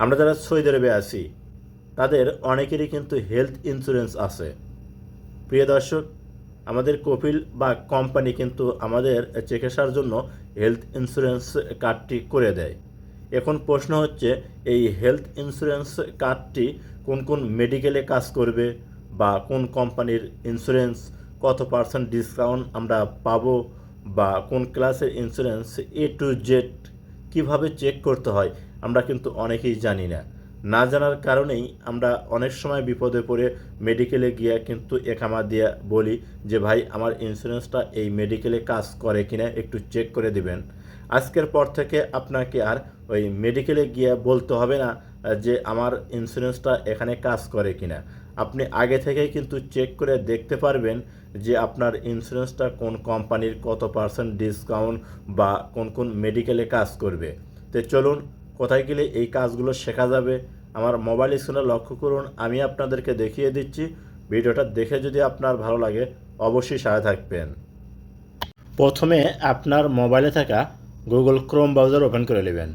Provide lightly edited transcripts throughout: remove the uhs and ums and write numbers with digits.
আমরা যারা সৌদি আরবে আছি তাদের অনেকেরই কিন্তু হেলথ ইন্স্যুরেন্স আছে। প্রিয় দর্শক, আমাদের কপিল বা কোম্পানি কিন্তু আমাদের চিকিৎসার জন্য হেলথ ইন্স্যুরেন্স কার্ডটি করে দেয়। এখন প্রশ্ন হচ্ছে, এই হেলথ ইন্স্যুরেন্স কার্ডটি কোন কোন মেডিকেলে কাজ করবে বা কোন কোম্পানির ইন্স্যুরেন্স, কত পার্সেন্ট ডিসকাউন্ট আমরা পাবো, বা কোন ক্লাসের ইন্স্যুরেন্স, এ টু জেড কীভাবে চেক করতে হয় আমরা কিন্তু অনেকেই জানি না। না জানার কারণেই আমরা অনেক সময় বিপদে পড়ে মেডিকেলে গিয়ে কিন্তু একামা দিয়ে বলি যে ভাই আমার ইন্স্যুরেন্সটা এই মেডিকেলে কাজ করে কিনা একটু চেক করে দিবেন। আজকের পর থেকে আপনাকে আর ওই মেডিকেলে গিয়ে বলতে হবে না যে আমার ইন্স্যুরেন্সটা এখানে কাজ করে কিনা। আপনি আগে থেকেই কিন্তু চেক করে দেখতে পারবেন যে আপনার ইন্স্যুরেন্সটা কোন কোম্পানির কত পার্সেন্ট ডিসকাউন্ট বা কোন কোন মেডিকেলে কাজ করবে। তো চলুন, কোথায় গেলে এই কাজগুলো শেখা যাবে আমার মোবাইল স্ক্রিনে লক্ষ্য করুন, আমি আপনাদেরকে দেখিয়ে দিচ্ছি। ভিডিওটা দেখে যদি আপনার ভালো লাগে অবশ্যই সাথে থাকবেন। প্রথমে আপনার মোবাইলে থাকা গুগল ক্রোম ব্রাউজার ওপেন করে নেবেন।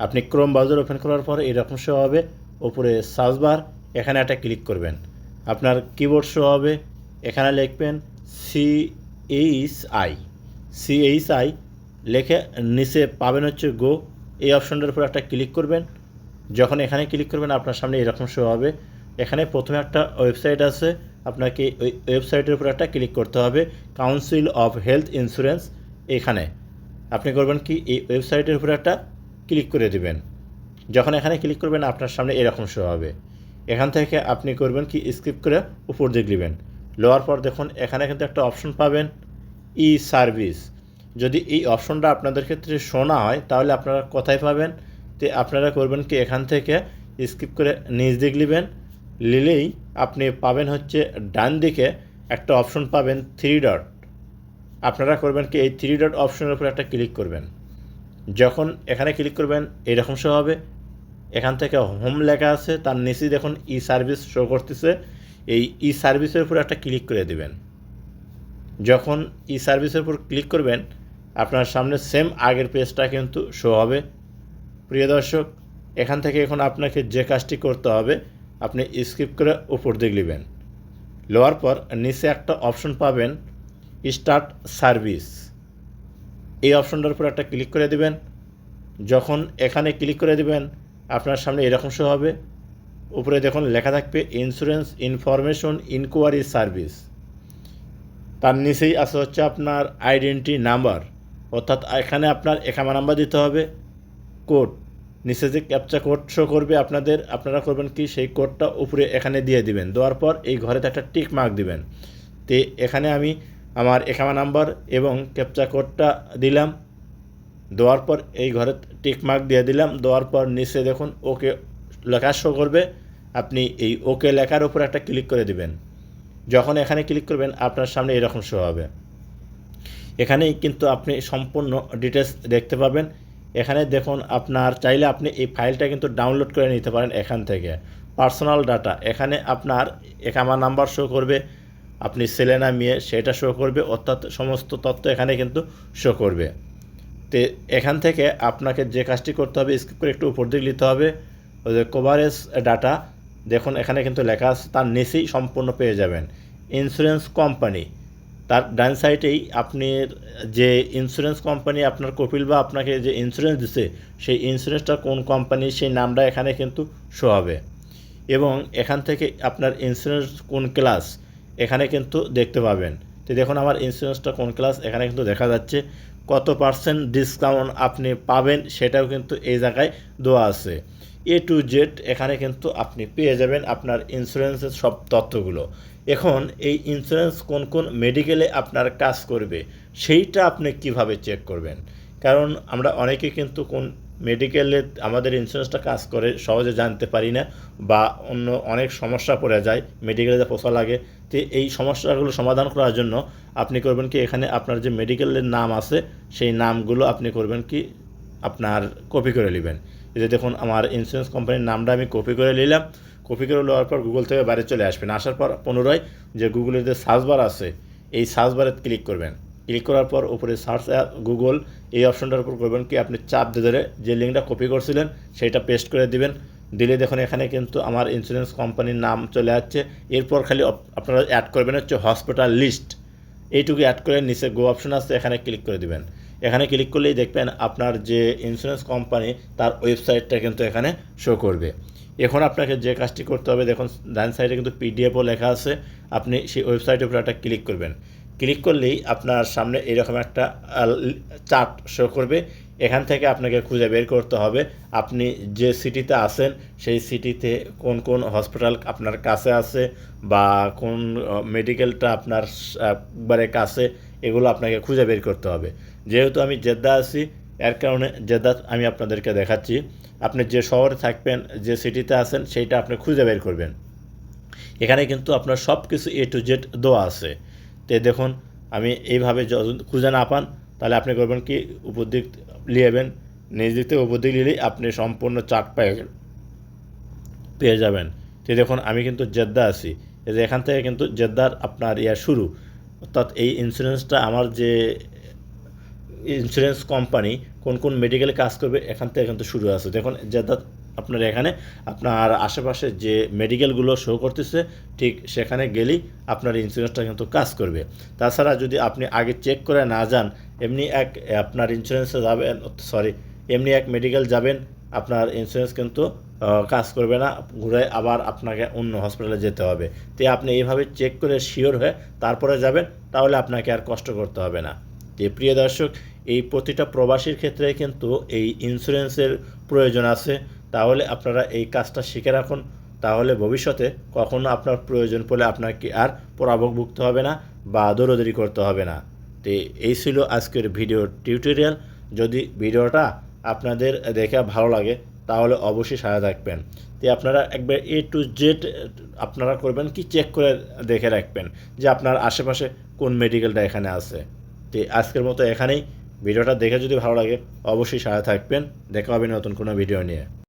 আপনি ক্রোম ব্রাউজার ওপেন করার পর এরকম শো হবে, উপরে সার্চ বার, এখানে একটা ক্লিক করবেন। আপনার কিবোর্ড শো হবে, এখানে লিখবেন CHI লিখে নিচে পাবেন হচ্ছে গো, এই অপশনটার উপর একটা ক্লিক করবেন। যখন এখানে ক্লিক করবেন আপনার সামনে এরকম শো হবে। এখানে প্রথমে একটা ওয়েবসাইট আছে, আপনাকে ওই ওয়েবসাইটের উপর একটা ক্লিক করতে হবে, কাউন্সিল অফ হেলথ ইন্স্যুরেন্স। এখানে আপনি করবেন কি, এই ওয়েবসাইটের উপর একটা ক্লিক করে দিবেন। যখন এখানে ক্লিক করবেন আপনার সামনে এরকম শো হবে। এখান থেকে আপনি করবেন কি, স্কিপ করে উপর দিকে নেবেন। লওয়ার পর দেখুন এখানে কিন্তু একটা অপশন পাবেন, ই সার্ভিস। যদি এই অপশনটা আপনাদের ক্ষেত্রে শো না হয় তাহলে আপনারা কোথায় পাবেন? তো আপনারা করবেন কি, এখান থেকে স্কিপ করে নিচ দিকে নেবেন। নিলেই আপনি পাবেন হচ্ছে ডান দিকে একটা অপশন পাবেন 3 ডট। আপনারা করবেন কি, এই 3 ডট অপশনের উপর একটা ক্লিক করবেন। যখন এখানে ক্লিক করবেন এরকম শো হবে। এখান থেকে হোম লেখা আছে, তার নিচেই দেখুন ই সার্ভিস শো করতেছে। এই ই সার্ভিসের উপর একটা ক্লিক করে দেবেন। যখন ই সার্ভিসের উপর ক্লিক করবেন আপনার সামনে সেম আগের পেজটা কিন্তু শো হবে। প্রিয় দর্শক, এখান থেকে এখন আপনাকে যে কাজটি করতে হবে, আপনি স্কিপ করে উপর দিকে নেবেন। লওয়ার পর নিচে একটা অপশন পাবেন স্টার্ট সার্ভিস, এই অপশনটার উপর একটা ক্লিক করে দিবেন। যখন এখানে ক্লিক করে দিবেন আপনার সামনে এরকম শো হবে। উপরে দেখুন লেখা থাকবে ইন্স্যুরেন্স ইনফরমেশন ইনকোয়ারি সার্ভিস। তার নিচেই আছে হচ্ছে আপনার আইডেন্টি নাম্বার, অর্থাৎ এখানে আপনার একামা নাম্বার দিতে হবে। কোড, নিচে যে ক্যাপচা কোড শো করবে আপনারা করবেন কি, সেই কোডটা উপরে এখানে দিয়ে দিবেন। দেওয়ার পর এই ঘরেতে একটা টিক মার্ক দিবেন। তো এখানে আমি আমার একামা নাম্বার এবং ক্যাপচা কোডটা দিলাম। দেওয়ার পর এই ঘরে টিক মার্ক দিয়ে দিলাম। দেওয়ার পর নিচে দেখুন ওকে লেখা শো করবে, আপনি এই ওকে লেখার উপর একটা ক্লিক করে দিবেন। যখন এখানে ক্লিক করবেন আপনার সামনে এরকম শো হবে। এখানেই কিন্তু আপনি সম্পূর্ণ ডিটেলস দেখতে পাবেন। এখানে দেখুন আপনার চাইলে আপনি এই ফাইলটা কিন্তু ডাউনলোড করে নিতে পারেন এখান থেকে। পার্সোনাল ডাটা, এখানে আপনার একামা নাম্বার শো করবে, আপনি ছেলে না মেয়ে সেটা শো করবে, অর্থাৎ সমস্ত তথ্য এখানে কিন্তু শো করবে। তো এখান থেকে আপনাকে যে কাজটি করতে হবে, স্কিপ করে একটু উপর দিকে নিতে হবে। ওই যে কভারেজ ডাটা দেখুন এখানে কিন্তু লেখা আছে, তার নিচেই সম্পূর্ণ পেয়ে যাবেন ইন্স্যুরেন্স কোম্পানি। তার ডান সাইডেই আপনি যে ইন্স্যুরেন্স কোম্পানি আপনার কপিল বা আপনাকে যে ইন্স্যুরেন্স দিছে সেই ইন্স্যুরেন্সটা কোন কোম্পানি সেই নামটা এখানে কিন্তু শো হবে। এবং এখান থেকে আপনার ইন্স্যুরেন্স কোন ক্লাস এখানে কিন্তু দেখতে পাবেন। তো দেখুন আমার ইন্স্যুরেন্সটা কোন ক্লাস এখানে কিন্তু দেখা যাচ্ছে। কত পার্সেন্ট ডিসকাউন্ট আপনি পাবেন সেটাও কিন্তু এই জায়গায় দেওয়া আছে। এ টু জেড এখানে কিন্তু আপনি পেয়ে যাবেন আপনার ইন্স্যুরেন্সের সব তথ্যগুলো। এখন এই ইন্স্যুরেন্স কোন কোন মেডিকেলে আপনার কাজ করবে সেইটা আপনি কিভাবে চেক করবেন? কারণ আমরা অনেকে কিন্তু কোন মেডিকেলে আমাদের ইন্স্যুরেন্সটা কাজ করে সহজে জানতে পারি না, বা অন্য অনেক সমস্যা পড়ে যায়, মেডিকেলে যা পোষা লাগে। তো এই সমস্যাগুলো সমাধান করার জন্য আপনি করবেন কি, এখানে আপনার যে মেডিকেলের নাম আছে সেই নামগুলো আপনি করবেন কি, আপনার কপি করে নেবেন। এই যে দেখুন আমার ইন্স্যুরেন্স কোম্পানির নামটা আমি কপি করে নিলাম। কপি করে নেওয়ার পর গুগল থেকে বাইরে চলে আসবেন। আসার পর পুনরায় যে গুগলের যে সার্চ বার আছে এই সার্চ বারে ক্লিক করবেন। ক্লিক করার পর উপরে সার্চ গুগল এই অপশনটার উপর করবেন কি আপনি চাপ দিয়ে ধরে যে লিঙ্কটা কপি করছিলেন সেইটা পেস্ট করে দিবেন। দিলে দেখুন এখানে কিন্তু আমার ইন্স্যুরেন্স কোম্পানির নাম চলে যাচ্ছে। এরপর খালি আপনারা অ্যাড করবেন হচ্ছে হসপিটাল লিস্ট, এইটুকু অ্যাড করে নিচে গো অপশন আছে এখানে ক্লিক করে দিবেন। এখানে ক্লিক করলেই দেখবেন আপনার যে ইন্স্যুরেন্স কোম্পানি তার ওয়েবসাইটটা কিন্তু এখানে শো করবে। এখন আপনাকে যে কাজটি করতে হবে দেখুন ডান সাইডে কিন্তু পিডিএফও লেখা আছে, আপনি সেই ওয়েবসাইটের উপর একটা ক্লিক করবেন। ক্লিক করলেই আপনার সামনে এরকম একটা চার্ট শো করবে। এখান থেকে আপনাকে খুঁজে বের করতে হবে আপনি যে সিটিতে আছেন সেই সিটিতে কোন কোন হসপিটাল আপনার কাছে আছে বা কোন মেডিকেলটা আপনার একবারে কাছে, এগুলো আপনাকে খুঁজে বের করতে হবে। যেহেতু আমি জেদ্দা আছি এর কারণে জেদ্দা আমি আপনাদেরকে দেখাচ্ছি। আপনি যে শহরে থাকবেন যে সিটিতে আছেন সেইটা আপনি খুঁজে বের করবেন। এখানে কিন্তু আপনার সব কিছু A to Z দেওয়া আছে। তো দেখুন আমি এইভাবে খুঁজে না পান তাহলে আপনি করবেন কি উপর দিক লিয়েবেন, নিজ দিক থেকে উপর দিক নিলেই আপনি সম্পূর্ণ চার্ট পেয়ে যাবেন। তো দেখুন আমি কিন্তু জেদ্দা আছি, এই যে এখান থেকে কিন্তু জেদ্দার আপনার শুরু, অর্থাৎ এই ইন্স্যুরেন্সটা আমার যে ইন্স্যুরেন্স কোম্পানি কোন কোন মেডিকেলে কাজ করবে এখান থেকে কিন্তু শুরু আছে। দেখুন জেদ্দা আপনার এখানে আপনার আশেপাশে যে মেডিকেলগুলো শো করতেছে ঠিক সেখানে গেলেই আপনার ইন্স্যুরেন্সটা কিন্তু কাজ করবে। তাছাড়া যদি আপনি আগে চেক করে না যান এমনি আপনার ইন্স্যুরেন্সে যাবেন, এমনি এক মেডিকেল যাবেন আপনার ইন্স্যুরেন্স কিন্তু কাজ করবে না, ঘুরে আবার আপনাকে অন্য হসপিটালে যেতে হবে। তো আপনি এইভাবে চেক করে শিওর হয়ে তারপরে যাবেন, তাহলে আপনাকে আর কষ্ট করতে হবে না। তো প্রিয় দর্শক, এই প্রতিটা প্রবাসীর ক্ষেত্রে কিন্তু এই ইন্স্যুরেন্সের প্রয়োজন আছে। তাহলে আপনারা এই কাজটা শিখে রাখুন, তাহলে ভবিষ্যতে কখনো আপনার প্রয়োজন পড়লে আপনাকে আর পরাভোগ ভুগতে হবে না বা দৌড়দৌড়ি করতে হবে না। তো এই ছিল আজকের ভিডিও টিউটোরিয়াল। যদি ভিডিওটা আপনাদের দেখে ভালো লাগে তাহলে অবশ্যই সাথে থাকবেন। তো আপনারা একবার A to Z আপনারা করবেন কি চেক করে দেখে রাখবেন যে আপনার আশেপাশে কোন মেডিকেলটা এখানে আছে। তো আজকের মতো এখানেই, ভিডিওটা দেখে যদি ভালো লাগে অবশ্যই সাথে থাকবেন। দেখা হবে নতুন কোনো ভিডিও নিয়ে।